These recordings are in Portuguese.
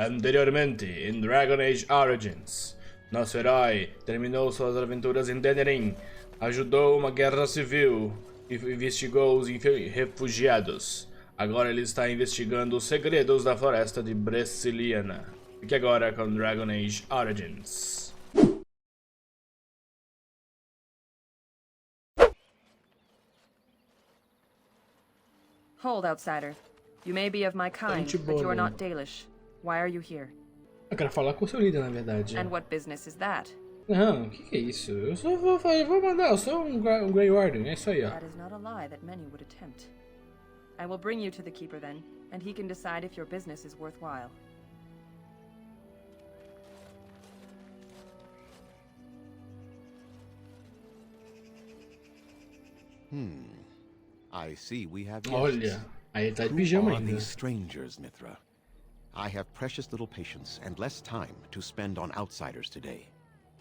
Anteriormente, em Dragon Age Origins, nosso herói terminou suas aventuras em Leonnyr, ajudou uma guerra civil e investigou os refugiados. Agora ele está investigando os segredos da floresta de Brecilian. Fique agora com Dragon Age Origins. Hold, outsider. You may be of my kind, but you are not Dalish. Why are you here? Eu quero falar com o seu líder, na verdade. And what business is that? Não, o que é isso? Eu só vou mandar, eu sou um Grey Warden, é isso aí, ó. That is not a lie that many would attempt. I will bring you to the Keeper then, and he can decide if your business is worthwhile. I see we have Olha, aí ele tá de pijama Who are ainda. these strangers, Mithra? I have precious little patience and less time to spend on outsiders today.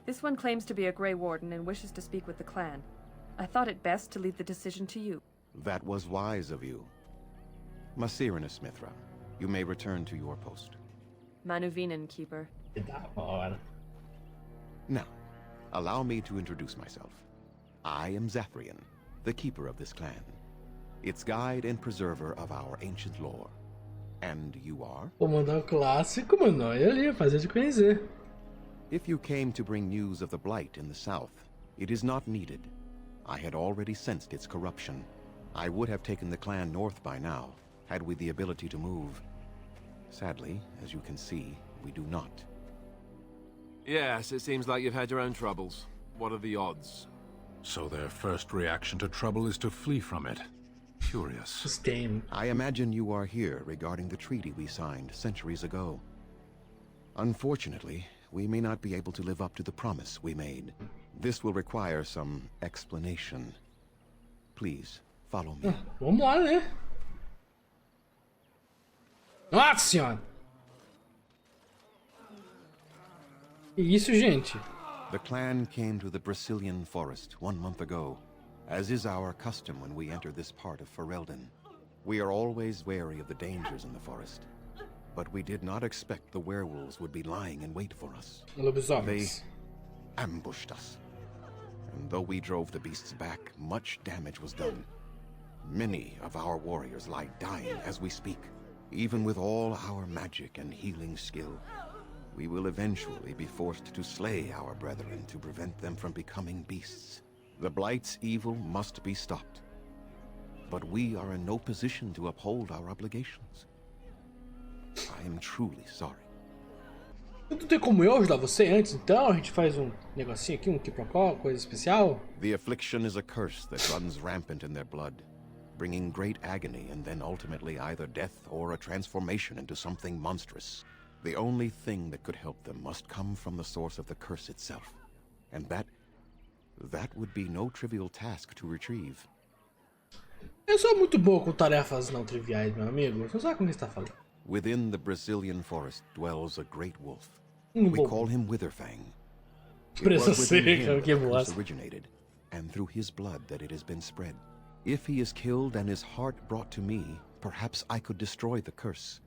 This one claims to be a Grey Warden and wishes to speak with the clan. I thought it best to leave the decision to you. That was wise of you. Masirinus, Mithra, you may return to your post. Manuvinen, Keeper. Que da hora. Now, allow me to introduce myself. I am Zathrian, the keeper of this clan, its guide and preserver of our ancient lore. And you are? Vou mandar o clássico, mano. Olha ali, fazer de conhecer. If you came to bring news of the Blight in the south, it is not needed. I had already sensed its corruption. I would have taken the clan north by now, had we the ability to move. Sadly, as you can see, we do not. Yes, it seems like you've had your own troubles. What are the odds? So their first reaction to trouble is to flee from it. Curious. Sustain. I imagine you are here regarding the treaty we signed centuries ago. Unfortunately, we may not be able to live up to the promise we made. This will require some explanation. Please, follow me. Vamos lá, né? Nossa senhora! Que isso, gente? The clan came to the Brecilian forest 1 month ago, as is our custom when we enter this part of Ferelden. We are always wary of the dangers in the forest, but we did not expect the werewolves would be lying in wait for us. They Lobisomens. ambushed us. And though we drove the beasts back, much damage was done. Many of our warriors lie dying as we speak. Even with all our magic and healing skill, we will eventually be forced to slay our brethren to prevent them from becoming beasts. The Blight's evil must be stopped. But we are in no position to uphold our obligations. I am truly sorry. Não tem como eu ajudar você antes, então? A gente faz um negocinho aqui, um quiprocó, coisa especial? The affliction is a curse that runs rampant in their blood, bringing great agony and then ultimately either death or a transformation into something monstrous. The only thing that could help them must come from the source of the curse itself. And that would be no trivial task to retrieve. Eu sou muito bom com tarefas não triviais, meu amigo. Você sabe como ele está falando. Within the Brecilian forest dwells a great wolf. Um We bom. call him Witherfang. It Presa was within seca, him que that the curse bosta. originated, and through his blood that it has been spread. If he is killed and his heart brought to me, perhaps I could destroy the curse.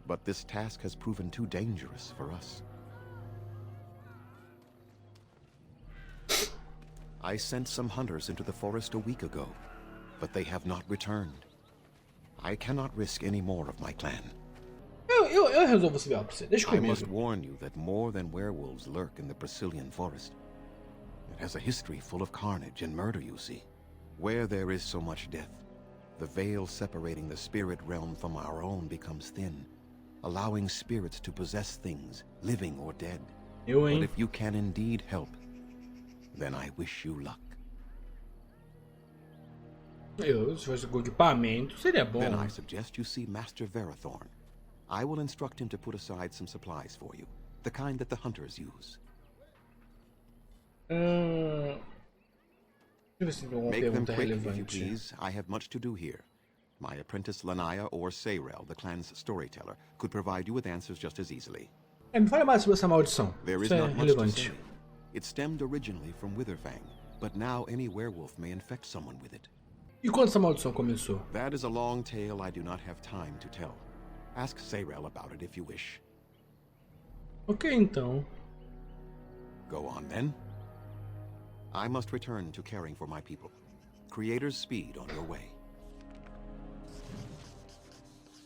But this task has proven too dangerous for us. I sent some hunters into the forest a week ago, but they have not returned. I cannot risk any more of my clan. Eu resolvo esse BO pra você. Deixa I must comigo. warn you that more than werewolves lurk in the Brecilian forest. It has a history full of carnage and murder, you see. Where there is so much death, the veil separating the spirit realm from our own becomes thin, allowing spirits to possess things, living or dead. But if you can indeed help, then I wish you luck. Se fosse com equipamento, seria bom. Then I suggest you see Master Verathorn. I will instruct him to put aside some supplies for you, the kind that the hunters use. Deixa eu ver se tem alguma Make them pergunta quick, if you relevante. please. I have much to do here. My apprentice Leonnyr or Sayrel, the clan's storyteller, could provide you with answers just as easily. Me fale mais sobre essa maldição. There is Isso é not much to relevante. say. It stemmed originally from Witherfang, but now any werewolf may infect someone with it. E quando essa maldição começou? That is a long tale I do not have time to tell. Ask Sayrel about it if you wish. Ok, então. Go on, then. I must return to caring for my people. Creator's speed on your way.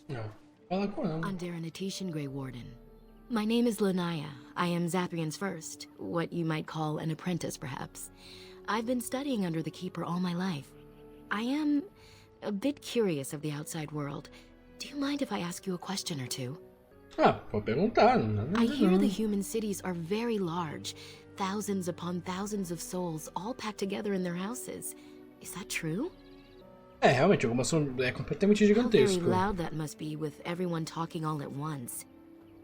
Não. Fala com ela. Underanitation, Grey Warden. My name is Leonnyr. I am Zaprian's first, what you might call an apprentice, perhaps. I've been studying under the Keeper all my life. I am a bit curious of the outside world. Do you mind if I ask you a question or two? Ah, pode perguntar. I hear the human cities are very large. Thousands upon thousands of souls all packed together in their houses. Is that true? É, realmente, algumas são completamente How very gigantesco. loud that must be with everyone talking all at once.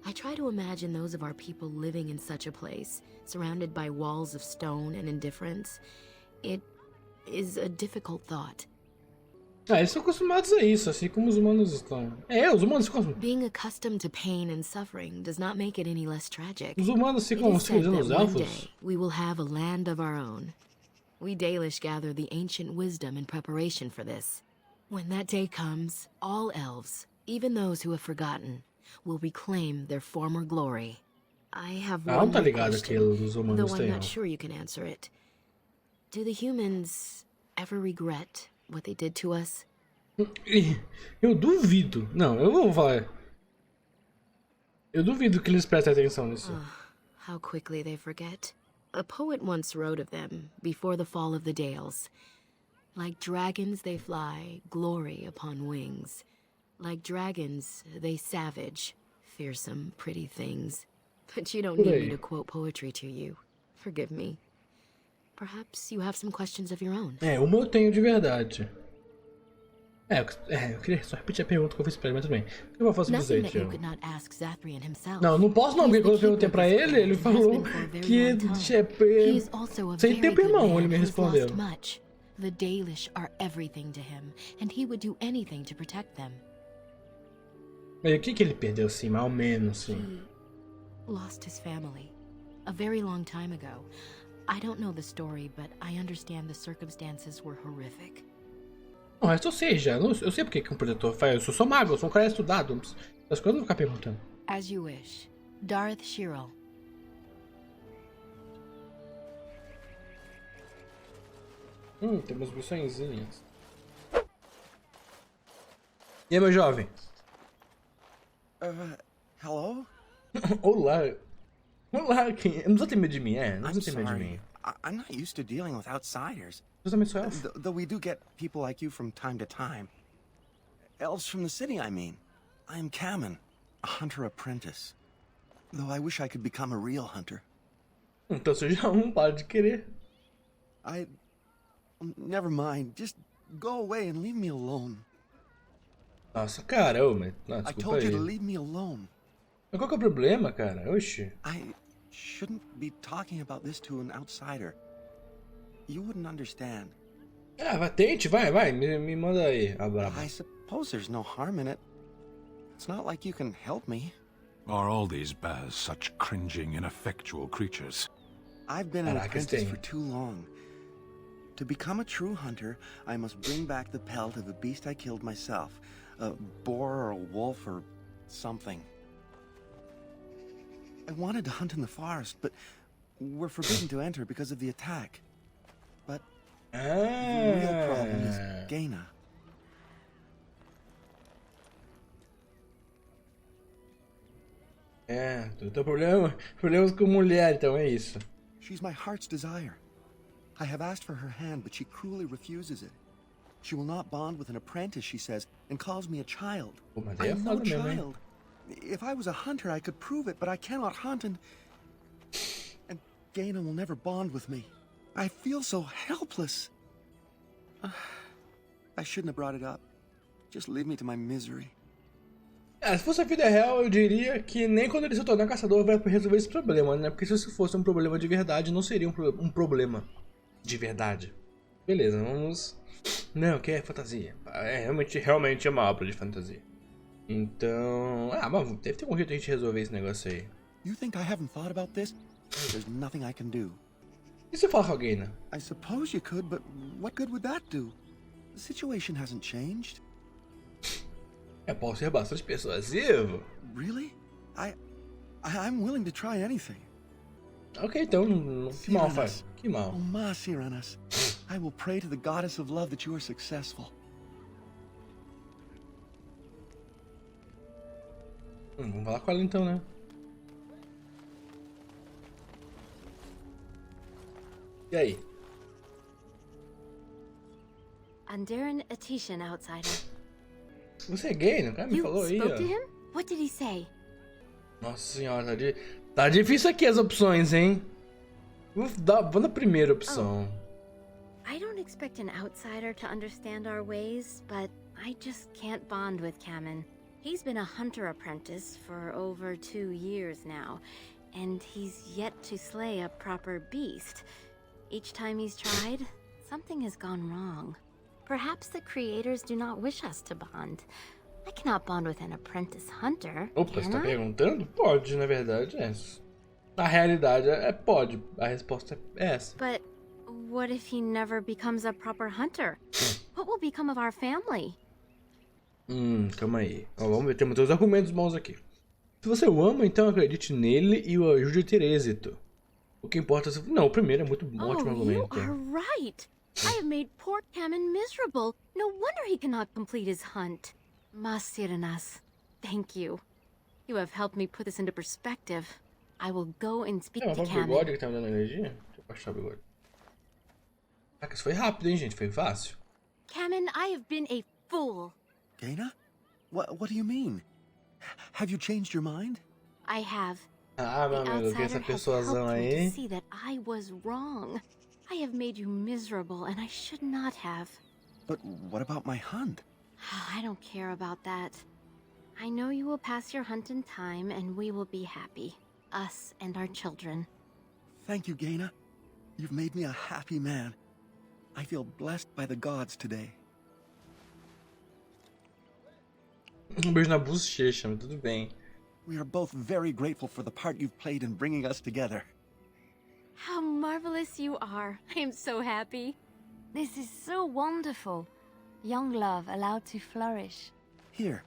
I try to imagine those of our people living in such a place, surrounded by walls of stone and indifference. It is a difficult thought. Ah, eles são acostumados a isso, assim como os humanos estão. É, os humanos ficam. Being accustomed to pain and suffering does not make it any less tragic. Os humanos It ficam is said escrevendo that os one elfos. day we will have a land of our own. We Dalish gather the ancient wisdom in preparation for this. When that day comes, all elves, even those who have forgotten, will reclaim their former glory. I have Ah, one não tá more ligado que question, os though humanos I'm têm not elfos. sure you can answer it. Do the humans ever regret what they did to us? Eu duvido. Não, eu vou falar. Eu duvido que eles prestem atenção nisso. How quickly they forget. A poet once wrote of them before the fall of the Dales. Like dragons they fly, glory upon wings. Like dragons they savage, fearsome, pretty things. But you don't need me to quote poetry to you. Forgive me. Perhaps you have some questions of your own. É, uma eu tenho de verdade. Eu queria só repetir a pergunta que eu fiz pra ele, mas tudo bem. O que eu posso Nothing dizer, that you tio? could not ask Zaprian himself. Não, não posso não, porque quando eu perguntei pra ele, ele falou que He is also a sem very tempo good irmão, man ele me who's respondeu. lost much. The Dalish are everything to him, and he would do anything to protect them. Mas o que ele perdeu, assim, mais ou menos, assim? He lost his family a very long time ago. I don't know the story, but I understand the circumstances were horrific. O resto eu sei já, eu sei porque que um protetor faz. Eu sou mago, eu sou um cara estudado. As coisas eu não vou ficar perguntando. As you wish. Darth Shirel. Temos missõezinhas. E aí, meu jovem? Hello? Olá. Olá, quem? Não precisa ter medo de mim, Não I'm precisa ter medo de sorry. mim. I'm not used to dealing with outsiders. Justamente sou elfo. Though we do get people like you from time to time. Elves from the city, I mean. I am Kamen, a hunter apprentice. Though I wish I could become a real hunter. Então você já para de querer. Never mind. Just go away and leave me alone. Nossa, cara, mas... Não, I desculpa told you to aí. leave me alone. Mas qual que é o problema, cara? Oxi. I shouldn't be talking about this to an outsider. You wouldn't understand. Ah, tente, vai, me manda aí, a braba. I suppose there's no harm in it. It's not like you can help me. Are all these bears such cringing, ineffectual creatures? I've been an Caraca, apprentice tem. for too long. To become a true hunter, I must bring back the pelt of a beast I killed myself. A boar or a wolf or something. I wanted to hunt in the forest, but we're forbidden to enter because of the attack. But the real problem is Gaina. Tu tem problemas com mulher, então é isso. She's my heart's desire. I have asked for her hand, but she cruelly refuses it. She will not bond with an apprentice, she says, and calls me a child. Pô, mas I aí é am no foda mesmo, hein? child. If I was a hunter, I could prove it, but I cannot hunt, and Gaina will never bond with me. I feel so helpless. I shouldn't have brought it up. Just leave me to my misery. Se fosse a vida real, eu diria que nem quando ele se tornar caçador vai resolver esse problema, né? Porque se isso fosse um problema de verdade, não seria um problema de verdade. Beleza, vamos... Não, que é fantasia. Realmente é uma obra de fantasia. Então... mas deve ter um jeito de a gente resolver esse negócio aí. You think I haven't thought about this? There's nothing I can do. E se eu falar com alguém, né? I suppose you could, but what good would that do? The situation hasn't changed. Eu posso ser bastante persuasivo. Really? I'm willing to try anything. Ok, então, que mal faz? Que mal? Oh, mas, Iranas. I will pray to the goddess of love that you are successful. Vamos falar com ela então, né? E aí? Andaran Atishan, outsider. Você é gay, né? O cara me falou aí, spoke to ó. him? What did he say? Nossa senhora, tá difícil aqui as opções, hein? Vou na primeira opção. I don't expect an outsider to understand our ways, but I just can't bond with Kamen. He's been a hunter apprentice for over 2 years now, and he's yet to slay a proper beast. Each time he's tried, something has gone wrong. Perhaps the creators do not wish us to bond. I cannot bond with an apprentice hunter. Opa, você tá perguntando? Pode, na verdade, é. Na realidade, pode. A resposta é essa. But what if he never becomes a proper hunter? What will become of our family? Calma aí. Ó, vamos ver, temos dois argumentos bons aqui. Se você o ama, então acredite nele e o ajude a ter êxito. O que importa é se... Não, o primeiro é muito ótimo argumento. You are right. I have made poor Kamen miserable. No wonder he cannot complete his hunt. Masiranas, thank you. You have helped me put this into perspective. I will go and speak to Mas o Kamen. bigode que tá me dando energia? Deixa eu baixar o bigode. Ah, isso foi rápido, hein, gente? Foi fácil. Kamen, I have been a fool. Gaina? What do you mean? Have you changed your mind? I have. Ah, meu The amigo, que outsider essa has persuasão helped me to aí. see that I was wrong. I have made you miserable, and I should not have. But what about my hunt? I don't care about that. I know you will pass your hunt in time, and we will be happy. Us and our children. Thank you, Gaina. You've made me a happy man. I feel blessed by the gods today. Beijo na bochecha, mas tudo bem. We are both very grateful for the part you've played in bringing us together. How marvelous you are. I am so happy. This is so wonderful. Young love allowed to flourish. Here,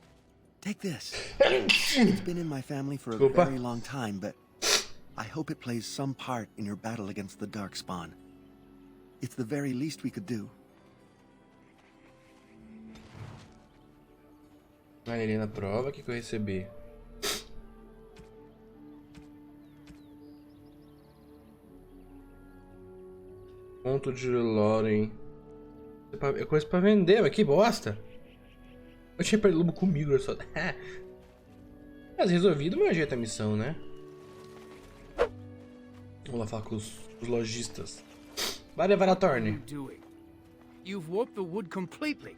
take this. It's been in my family for a very long time, but I hope it plays some part in your battle against the Darkspawn. It's the very least we could do. Olha na prova, o que eu recebi? Ponto de Loren. É coisa pra vender, mas que bosta. Eu tinha perdido o lobo comigo, eu só... Mas resolvido o meu jeito a missão, né? Vamos lá falar com os lojistas. Vai levar a Torne. You've warped the wood completely.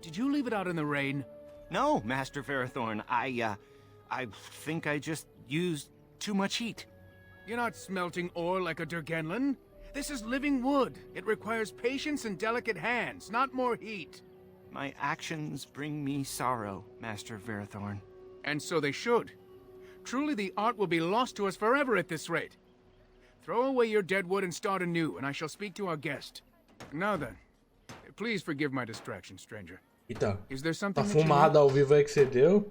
Did you leave it out in the rain? No, Master Ferrothorn. I think I just used too much heat. You're not smelting ore like a Durgenlin. This is living wood. It requires patience and delicate hands, not more heat. My actions bring me sorrow, Master Ferrothorn. And so they should. Truly the art will be lost to us forever at this rate. Throw away your dead wood and start anew, and I shall speak to our guest. Now then, please forgive my distraction, stranger. Então, Is there something a that you fumada ao vivo aí que você deu.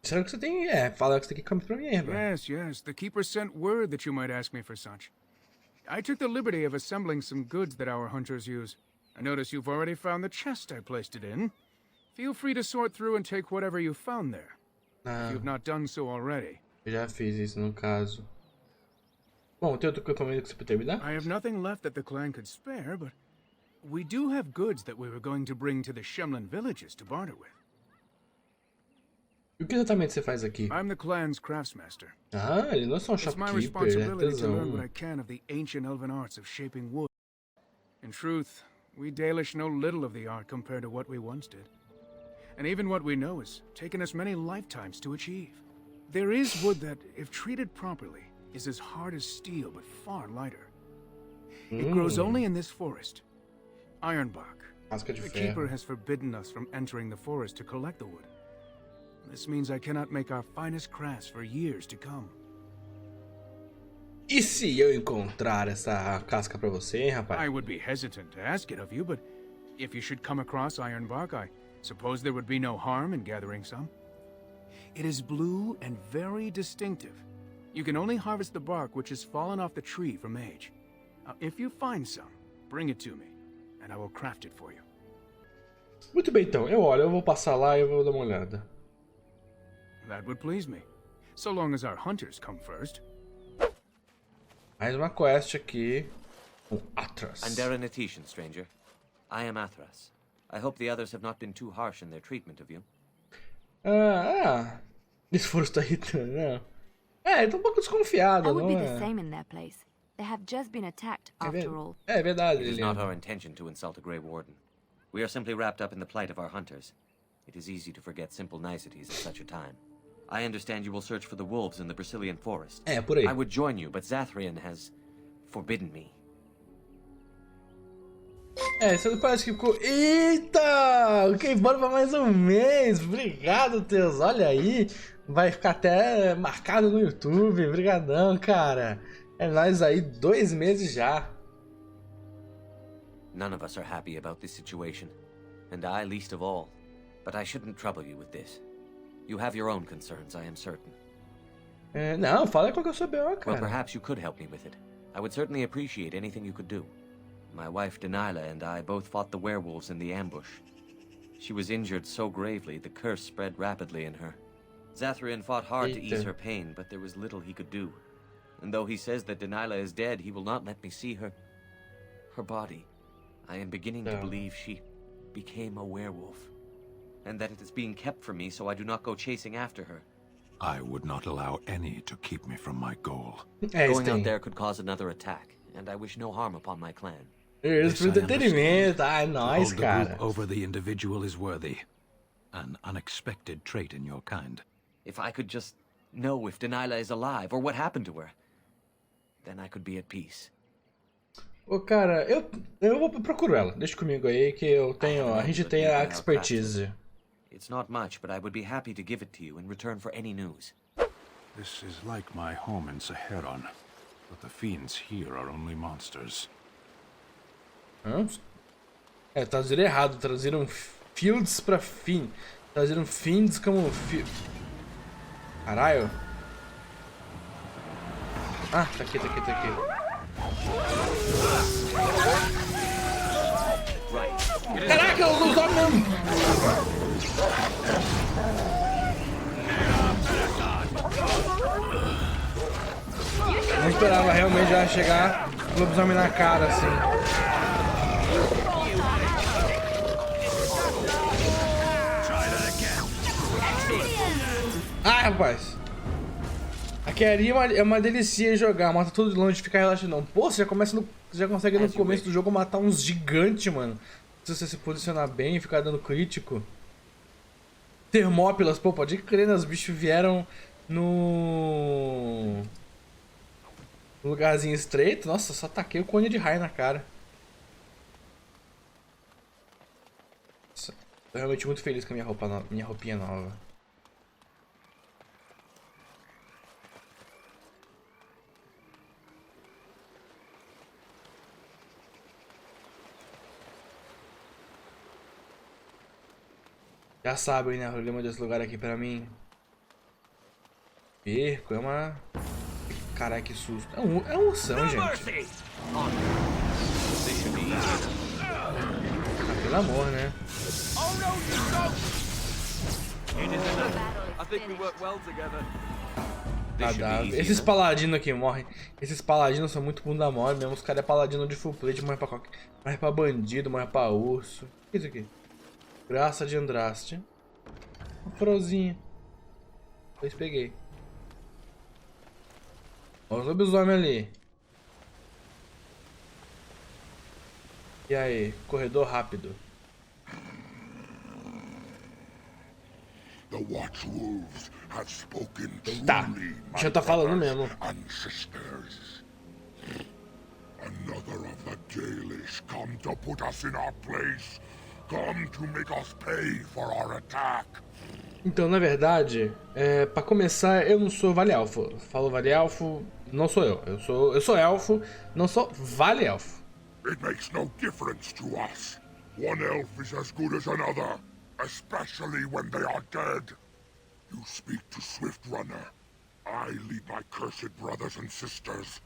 Será que você tem... fala que você tem que comer pra mim, Yes, yes. The keeper sent word that you might ask me for such. I took the liberty of assembling some goods that our hunters use. I notice you've already found the chest I placed it in. Feel free to sort through and take whatever you found there. If you've not done so already. Eu já fiz isso no caso. Bom, tem outra coisa que você pode me dar? I have nothing left that the clan could spare, but we do have goods that we were going to bring to the Shemlin villages to barter with. E o que exatamente você faz aqui? I'm the clan's craftsmaster. Ah, ele não é só um It's my shopkeeper, ele é responsibility to learn what I artesão. can of the ancient elven arts of shaping wood. In truth, we Dalish know little of the art compared to what we once did. And even what we know has taken us many lifetimes to achieve. There is wood that, if treated properly, is as hard as steel but far lighter. It grows only in this forest. Ironbark. Casca de The ferro. keeper has forbidden us from entering the forest to collect the wood. This means I cannot make our finest crafts for years to come. E se eu encontrar essa casca pra você, hein, rapaz? I would be hesitant to ask it of you, but if you should come across Ironbark, I suppose there would be no harm in gathering some. It is blue and very distinctive. You can only harvest the bark which has fallen off the tree from age. Now, if you find some, bring it to me, and I will craft it for you. Muito bem, então. Eu vou passar lá e eu vou dar uma olhada. That would please me, so long as our hunters come first. Mais uma quest aqui com Athras. Anderanetitian, stranger. I am Athras. I hope the others have not been too harsh in their treatment of you. Eles foram estar irritando, não. Eu tô um pouco desconfiado, I would não be é? the same in their place. They have just been attacked, after all. É verdade, It is not Lilian. our intention to insult a Grey Warden. We are simply wrapped up in the plight of our hunters. It is easy to forget simple niceties at such a time. I understand you will search for the wolves in the Brecilian forest. Por aí. I would join you, but Zathrian has forbidden me. Você não parece que ficou... Eita! Ok, bora pra mais um mês. Obrigado, Teus. Olha aí. Vai ficar até marcado no YouTube. Obrigadão, cara. É nóis aí, 2 meses já. None of us are happy about this situation, and I least of all. But I shouldn't trouble you with this. You have your own concerns, I am certain. Não, fala qual que é o seu B.O., cara. Well, perhaps you could help me with it. I would certainly appreciate anything you could do. My wife Leonnyr and I both fought the werewolves in the ambush. She was injured so gravely, the curse spread rapidly in her. Zathrian fought hard to ease her pain, but there was little he could do. And though he says that Leonnyr is dead, he will not let me see her body. I am beginning to believe she became a werewolf, and that it is being kept from me so I do not go chasing after her. I would not allow any to keep me from my goal. Going out there could cause another attack, and I wish no harm upon my clan. Isso pro entretenimento, nóis, Hold the cara. group over the individual is worthy. An unexpected trait in your kind. If I could just know if Leonnyr is alive, or what happened to her, then I could be at peace. Ô, cara, eu vou procurar ela. Deixa comigo aí que a gente tem a expertise. It's not much, but I would be happy to give it to you in return for any news. This is like my home in Saharan, but the fiends here are only monsters. Traduziram errado. Traduziram fields pra fin. Traduziram fiends como Caralho. Tá aqui. Caraca, eu usou mesmo. Não esperava realmente já chegar o lobisomem na cara, assim. Rapaz. Aqui ali é uma delícia jogar, mata tudo de longe e ficar relaxando. Pô, você já consegue no começo do jogo matar uns gigantes, mano. Se você se posicionar bem e ficar dando crítico. Termópilas, pô, pode crer, né? Os bichos vieram no lugarzinho estreito. Nossa, só taquei o cone de raio na cara. Nossa, tô realmente muito feliz com a minha roupinha nova. Já sabem, né? O problema desse lugar aqui pra mim. Perco, é uma... Caralho, que susto. É um ursão, gente. Pelo amor, né? Esses paladinos aqui morrem. Esses paladinos são muito bunda mole mesmo. Os caras é paladino de full plate, morre pra bandido, morre pra urso. O que é isso aqui? Graça de Andraste. Uma frozinha. Depois peguei. Olha os lobisomens ali. E aí? Corredor rápido. The Watchwolves have spoken Tá. truly, Já tá falando mesmo. and sisters. Another of the Dalish come to put us in our place. Come to make us pay for our attack. Então, na verdade, pra começar, eu não sou vale-elfo. Falo vale-elfo, não sou eu. Eu sou elfo, não sou vale-elfo. It makes no difference to us. One elf is as good as another, especially when they are dead. You speak to Swift Runner. I lead my cursed brothers and sisters.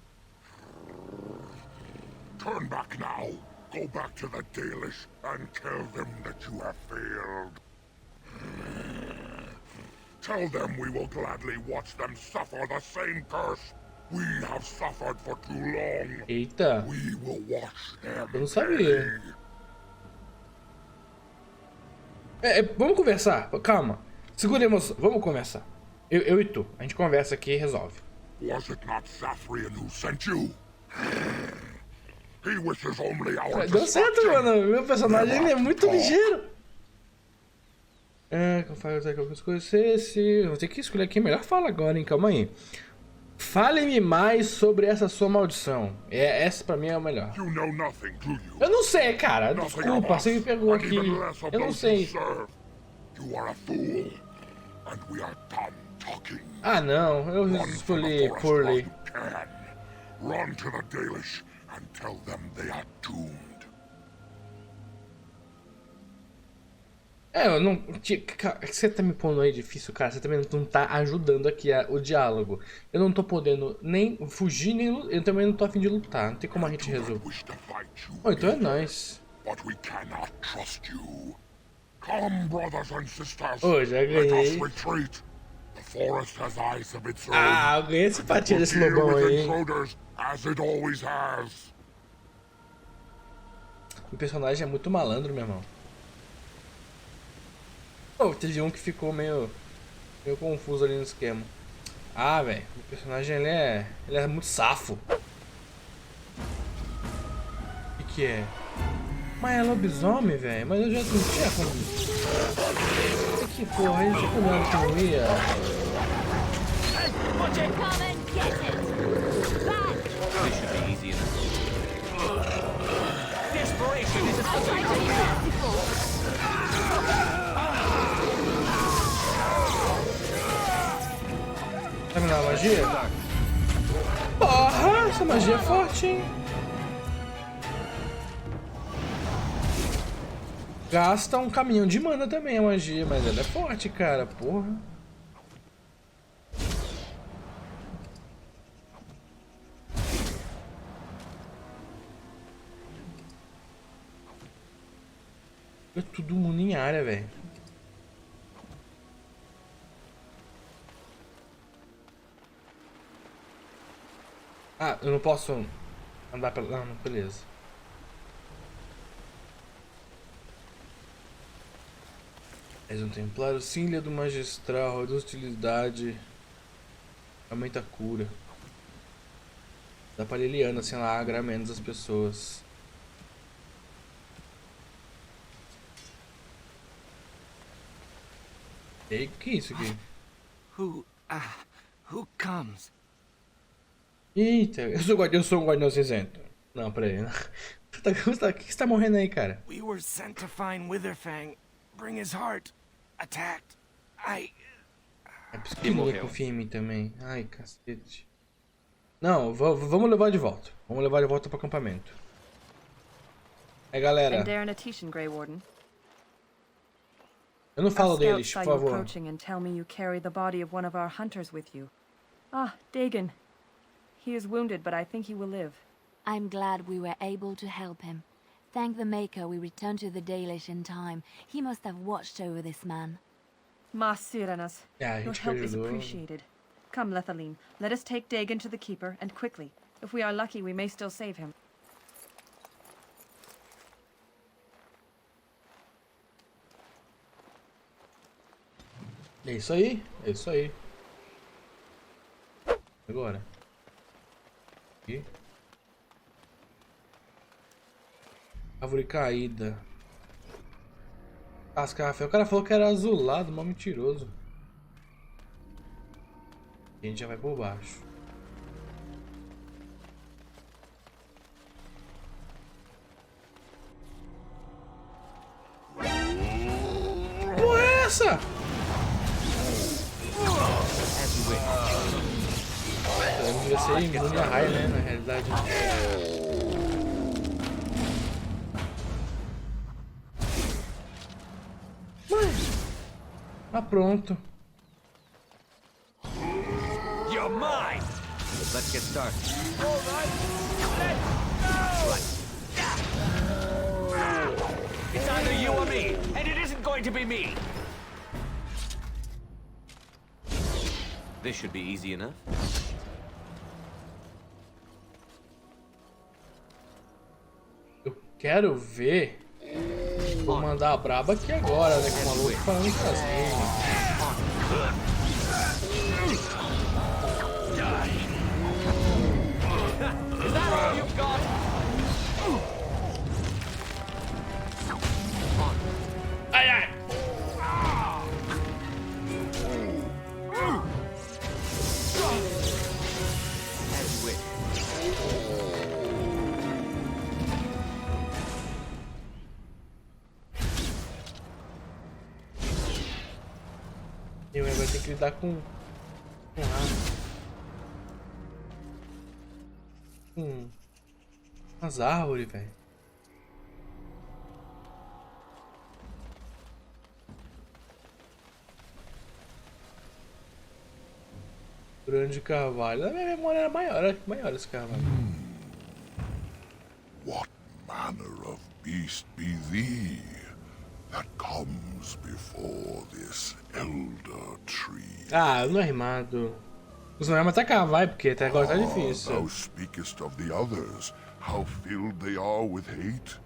Turn back now. Go back to the Dalish and tell them that you have failed. Tell them we will gladly watch them suffer the same curse we have suffered for too long. Eita. We will watch them. Eu não sabia. Vamos conversar. Calma. Segura a emoção. Vamos conversar. Eu e tu. A gente conversa aqui e resolve. Was it not Sathrian who sent you? He wishes only our Deu certo, mano. Meu personagem ele é muito ligeiro. Como faz algumas coisas? Vou ter que escolher quem melhor fala agora, hein? Calma aí. Fale-me mais sobre essa sua maldição. Essa pra mim é o melhor. Eu não sei, cara. Desculpa, você me pegou aqui. Eu não sei. Ah, não. Eu escolhi poorly. Run to the Dalish and tell them they are doomed. Eu não... Você tá me pondo aí difícil, cara. Você também não tá ajudando aqui o diálogo. Eu não tô podendo nem fugir, nem lutar. Eu também não tô a fim de lutar. Não tem como a gente resolver. Oh, então é nóis. Oh, já ganhei. Ah, eu ganhei a simpatia desse lobão aí. O personagem é muito malandro, meu irmão. Oh, teve um que ficou meio confuso ali no esquema. Ah, velho, o personagem ele é muito safo. O que é? Mas é lobisomem, velho. Mas eu já não tinha como. Que porra, ele ficou olhando que não ia. Terminar a magia? Porra, essa magia é forte, hein? Gasta um caminhão de mana também a magia, mas ela é forte, cara, porra. É todo mundo em área, velho. Ah, eu não posso andar pela... Não, beleza. És um templário, Sília do magistral, reduz utilidade, aumenta a cura. Dá pra Liliana, assim, ela agra menos as pessoas. Ei, que é isso aqui? Who comes? Eita, eu sou um guardião cinzento. Não, peraí. Que você tá morrendo aí, cara? We were sent to find Witherfang, bring his heart, attacked. É por isso que ele confia em mim também. Ai, cacete. Não, vamos levar de volta. Vamos levar de volta pro acampamento. É, galera. Eu não falo deles, por favor. Ah, Dagon. He is wounded, but I think he will live. I'm glad we were able to help him. Thank the Maker we returned to the Dalish in time. He must have watched over this man. Your help is appreciated. Come, Lethaline, let us take Dagon to the Keeper, and quickly. If we are lucky, we may still save him. É isso aí, é isso aí. Agora. Aqui. Árvore caída. Cascavel. O cara falou que era azulado, mal mentiroso. E a gente já vai por baixo. Porra é essa? Eu devia ser imune a raio, né? Na realidade. Ah, pronto. fine. Let's get started. All right, let's go! It's either you or me, and it isn't going to be me. This should be easy enough. Eu quero ver. Vou mandar a braba aqui agora, né? Com o maluco falando sozinho. Is that all you've got? Ai, ai! As wish. Eu vai ter que lidar com as árvores, velho. Grande carvalho. A minha memória era maior esse carvalho. What manner of beast be thee that comes before this elder tree? Ah, não é rimado. Os não é matar carvalho, porque até agora tá Thou difícil. speakest of the others, how filled they are with hate.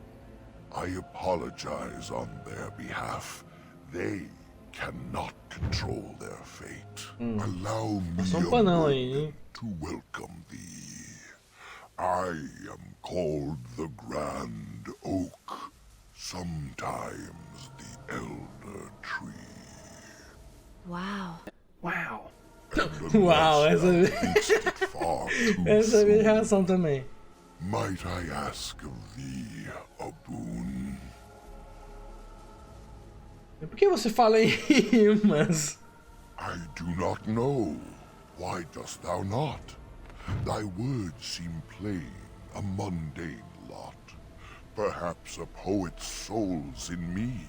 I apologize on their behalf. They cannot control their fate. Allow me Passou a panão moment aí, hein? to welcome thee. I am called the Grand Oak, sometimes the Elder Tree. Wow. Uau! And Uau, unless essa thou thinkst it far too essa é a minha soon, reação também. might I ask of thee a boon? Por que você fala em rimas? I do not know. Why dost thou not? Thy words seem plain, a mundane lot. Perhaps a poet's soul's in me.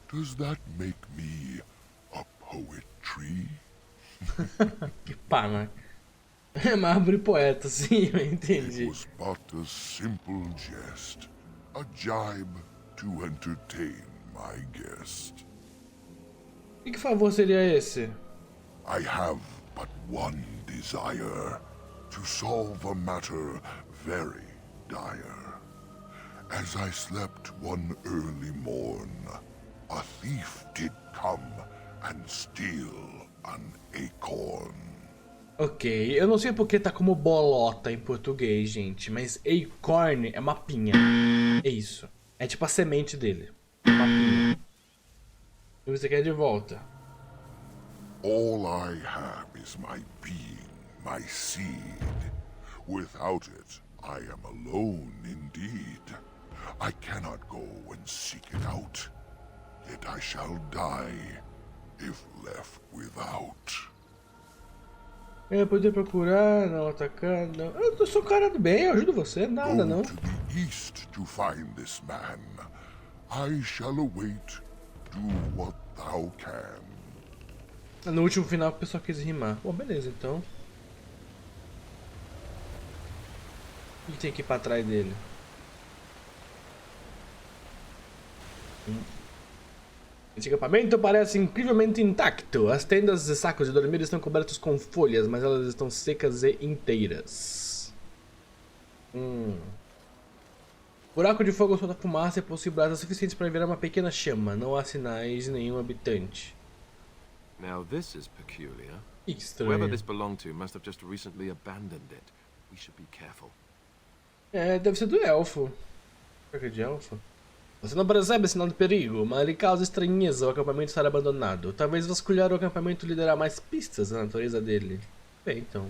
Does that make me a poetry? Que pá, né? É uma árvore poeta, sim, eu entendi. It was but a simple jest, a jibe to entertain my guest. Que favor seria esse? I have but one desire, to solve a matter very dire. As I slept one early morn, a thief did come and steal an acorn. Ok, eu não sei porque tá como bolota em português, gente, mas acorn é mapinha. É isso. É tipo a semente dele. Mapinha. E você quer de volta? All I have is my being, my seed. Without it, I am alone indeed. I cannot go and seek it out, yet I shall die if left without. Eu poder procurar, não atacar, não. Eu sou um cara do bem, eu ajudo você, nada não. Go to the east to find this man. I shall await. Do what thou can. No último final o pessoal quis rimar. Bom, beleza, então. O que tem que ir pra trás dele? Esse acampamento parece incrivelmente intacto. As tendas e sacos de dormir estão cobertos com folhas, mas elas estão secas e inteiras. Buraco de fogo solta fumaça e possui brasas suficientes para virar uma pequena chama. Não há sinais de nenhum habitante. Now this is peculiar. Que estranho. Whoever this belonged to must have just recently abandoned it. We should be careful. É, deve ser do elfo. Será que é de elfo? Você não percebe sinal de perigo, mas ele causa estranheza ao acampamento estar abandonado. Talvez vasculhar o acampamento lhe dará mais pistas da natureza dele. Bem, então.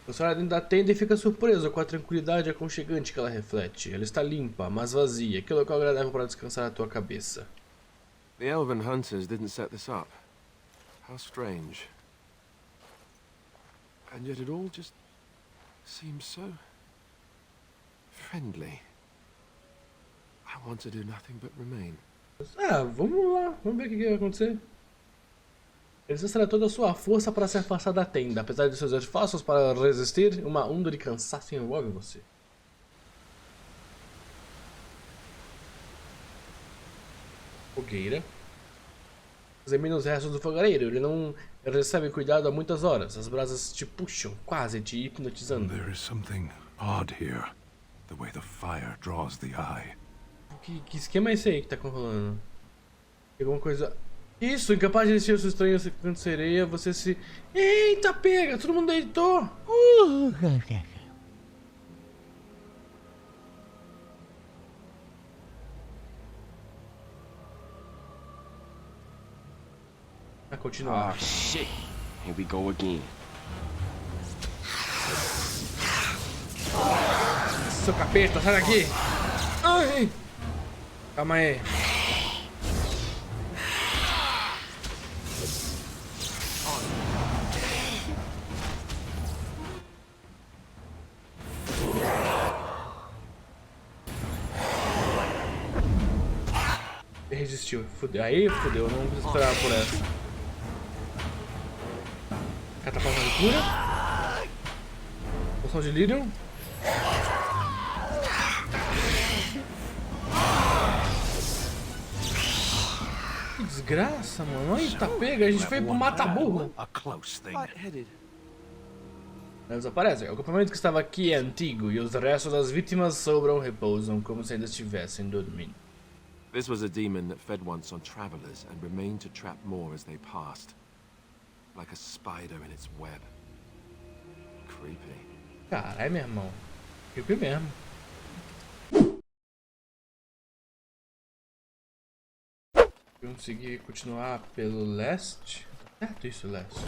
Você olha dentro da tenda e fica surpreso com a tranquilidade aconchegante que ela reflete. Ela está limpa, mas vazia. Que local agradável para descansar a tua cabeça. The elven hunters didn't set this up. How strange. And yet it all just seems so friendly. I want to do nothing but remain. Ah, vamos lá. Vamos ver o que vai acontecer. Precisa toda a sua força para se afastar da tenda. Apesar de seus esforços para resistir, uma onda de cansaço envolve você. Fogueira. Examina os restos do fogareiro. Ele não recebe cuidado há muitas horas. As brasas te puxam, quase te hipnotizando. There is something odd here. The way the fire draws the eye. Que esquema é esse aí que tá rolando? Alguma coisa... Isso, incapaz de resistir aos estranhos canto sereia, você se... Eita, pega! Todo mundo deitou! Vai continuar. Oh, shit. Here we go again. Seu capeta, sai daqui! Ai! Calma aí. Resistiu. Fudeu. Aí fudeu, não preciso esperar por essa. Catapulta de cura. Poção de Leonnyr. Que desgraça, mano. Aí tá pega. A gente foi pro mata-burro. Ela desaparece. O acampamento que estava aqui é antigo e os restos das vítimas sobram repousam como se ainda estivessem dormindo. This was a demon that fed once on travelers and remained to trap more as they passed. Like a spider in its web. Creepy. Caralho, meu irmão. Creepy mesmo. Vamos conseguir continuar pelo leste? Certo isso, leste.